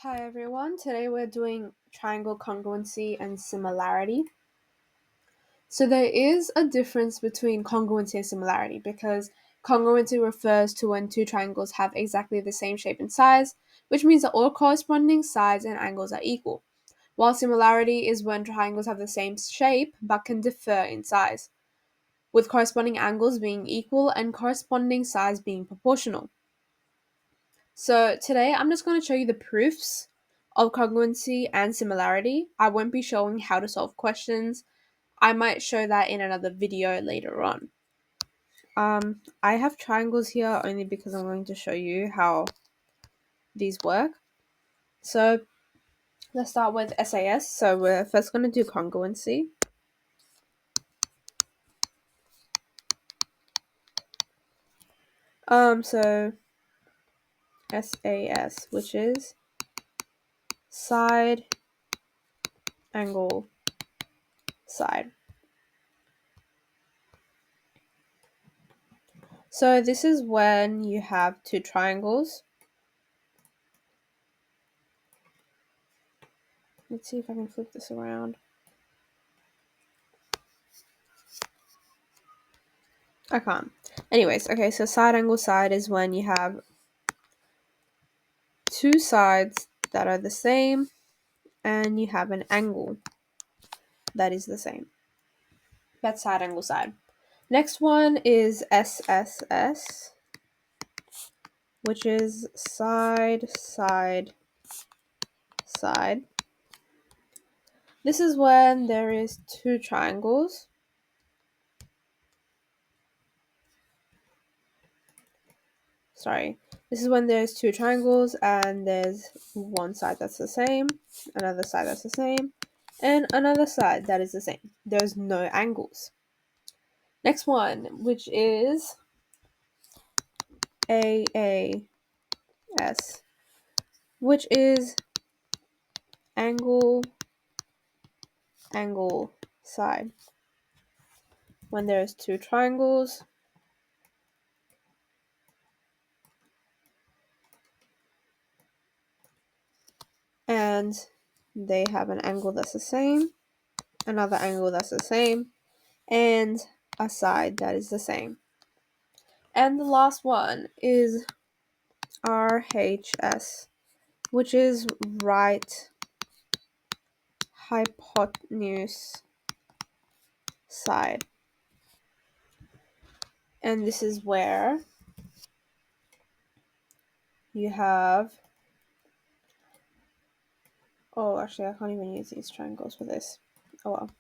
Hi everyone, today we're doing triangle congruency and similarity. So there is a difference between congruency and similarity because congruency refers to when two triangles have exactly the same shape and size, which means that all corresponding sides and angles are equal, while similarity is when triangles have the same shape but can differ in size, with corresponding angles being equal and corresponding sides being proportional. So today I'm just going to show you the proofs of congruency and similarity. I won't be showing how to solve questions. I might show that in another video later on. I have triangles here only because I'm going to show you how these work. So let's start with SAS. So we're first going to do congruency. So SAS, which is side, angle, side. So this is when you have two triangles. Let's see if I can flip this around. I can't. Anyways, okay, so side angle side is when you have two sides that are the same and you have an angle that is the same. That's side angle side. Next one is SSS, which is side, side, side. This is when there is two triangles. This is when there's two triangles and there's one side that's the same, another side that's the same, and another side that is the same. There's no angles. Next one, which is AAS, which is angle, angle, side. When there's two triangles and they have an angle that's the same, another angle that's the same, and a side that is the same. And the last one is RHS, which is right hypotenuse side. And this is where you have, oh, actually, I can't even use these triangles for this. Oh well.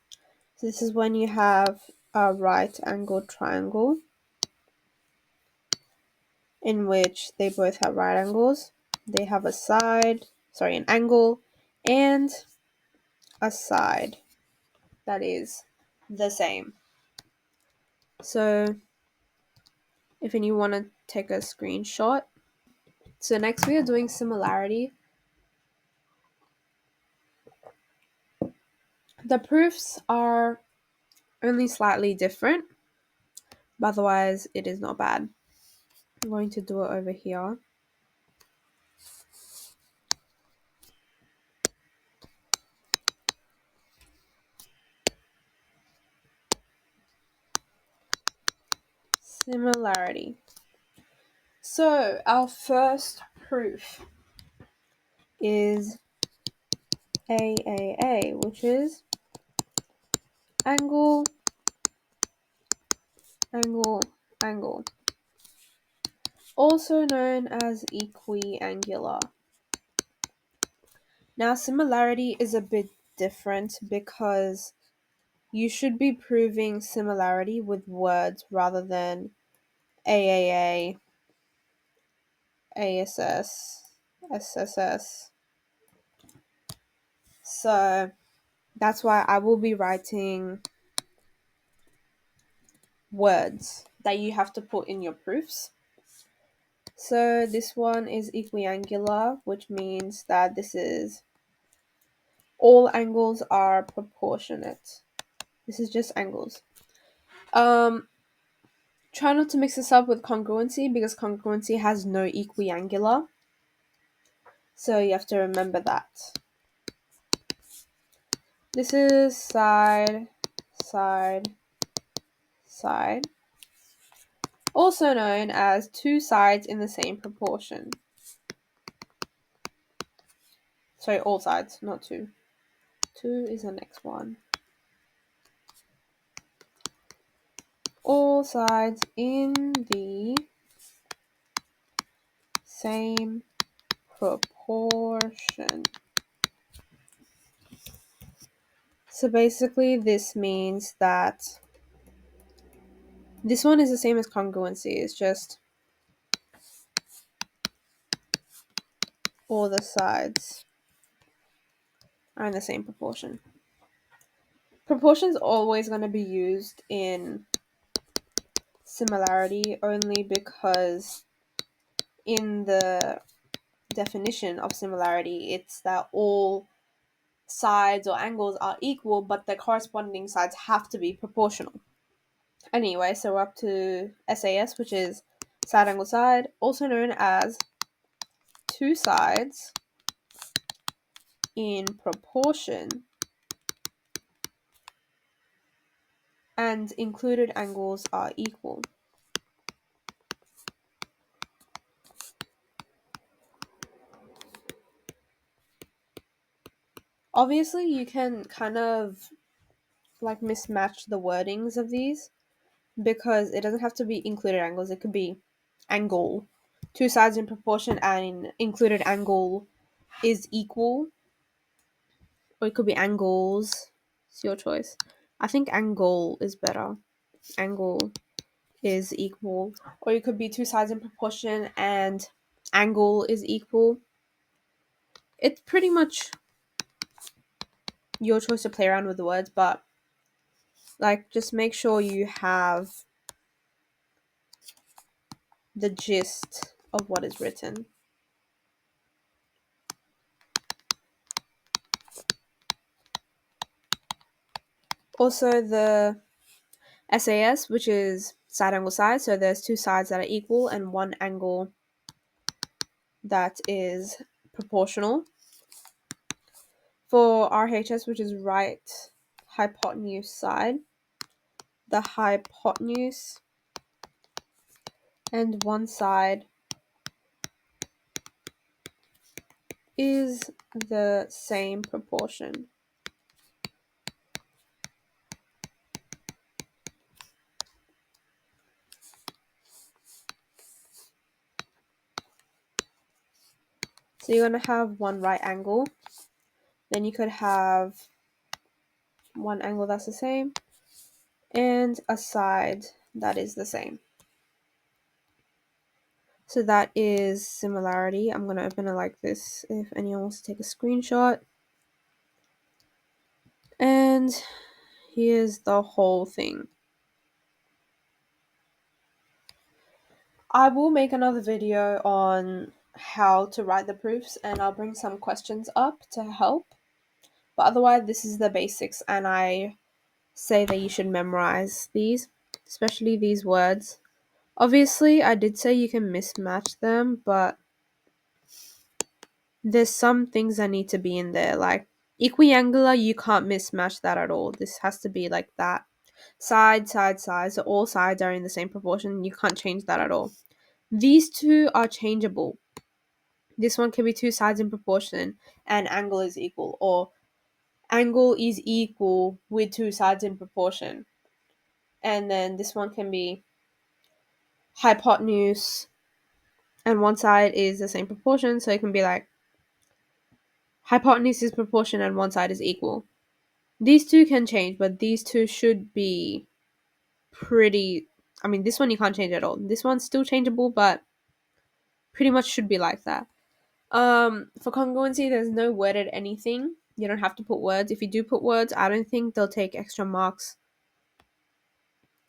So this is when you have a right angled triangle in which they both have right angles. They have an angle, and a side that is the same. So if you want to take a screenshot. So next we are doing similarity. The proofs are only slightly different, but otherwise it is not bad. I'm going to do it over here. Similarity. So our first proof is AAA, which is angle, angle, angle, also known as equiangular. Now, similarity is a bit different because you should be proving similarity with words rather than AAA, ASS, SSS. So that's why I will be writing words that you have to put in your proofs. So this one is equiangular, which means that this is all angles are proportionate. This is just angles. Try not to mix this up with congruency because congruency has no equiangular. So you have to remember that. This is side, side, side, also known as two sides in the same proportion. Sorry, all sides, not two. Two is the next one. All sides in the same proportion. So basically this means that this one is the same as congruency. It's just all the sides are in the same proportion. Proportion is always going to be used in similarity only because in the definition of similarity, it's that all sides or angles are equal, but the corresponding sides have to be proportional. Anyway, so we're up to SAS, which is side angle side, also known as two sides in proportion and included angles are equal. Obviously, you can kind of like mismatch the wordings of these because it doesn't have to be included angles. It could be angle. Two sides in proportion and included angle is equal. Or it could be angles. It's your choice. I think angle is better. Angle is equal. Or it could be two sides in proportion and angle is equal. It's pretty much your choice to play around with the words, but like just make sure you have the gist of what is written. Also, the SAS, which is side angle side, so there's two sides that are equal and one angle that is proportional. For RHS, which is right hypotenuse side, the hypotenuse and one side is the same proportion. So you're going to have one right angle. Then you could have one angle that's the same and a side that is the same. So that is similarity. I'm going to open it like this if anyone wants to take a screenshot. And here's the whole thing. I will make another video on how to write the proofs and I'll bring some questions up to help. But otherwise, this is the basics and I say that you should memorize these, especially these words. Obviously, I did say you can mismatch them, but there's some things that need to be in there. Like equiangular, you can't mismatch that at all. This has to be like that. Side, side, side. So all sides are in the same proportion. You can't change that at all. These two are changeable. This one can be two sides in proportion and angle is equal, or angle is equal with two sides in proportion. And then this one can be hypotenuse and one side is the same proportion, so it can be like hypotenuse is proportion and one side is equal. These two can change, but these two should be pretty. I mean, this one you can't change at all. This one's still changeable, but pretty much should be like that. For congruency, there's no worded anything. You don't have to put words. If you do put words, I don't think they'll take extra marks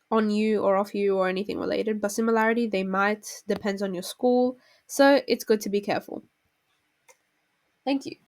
on you or off you or anything related. But similarity, they might, depends on your school. So it's good to be careful. Thank you.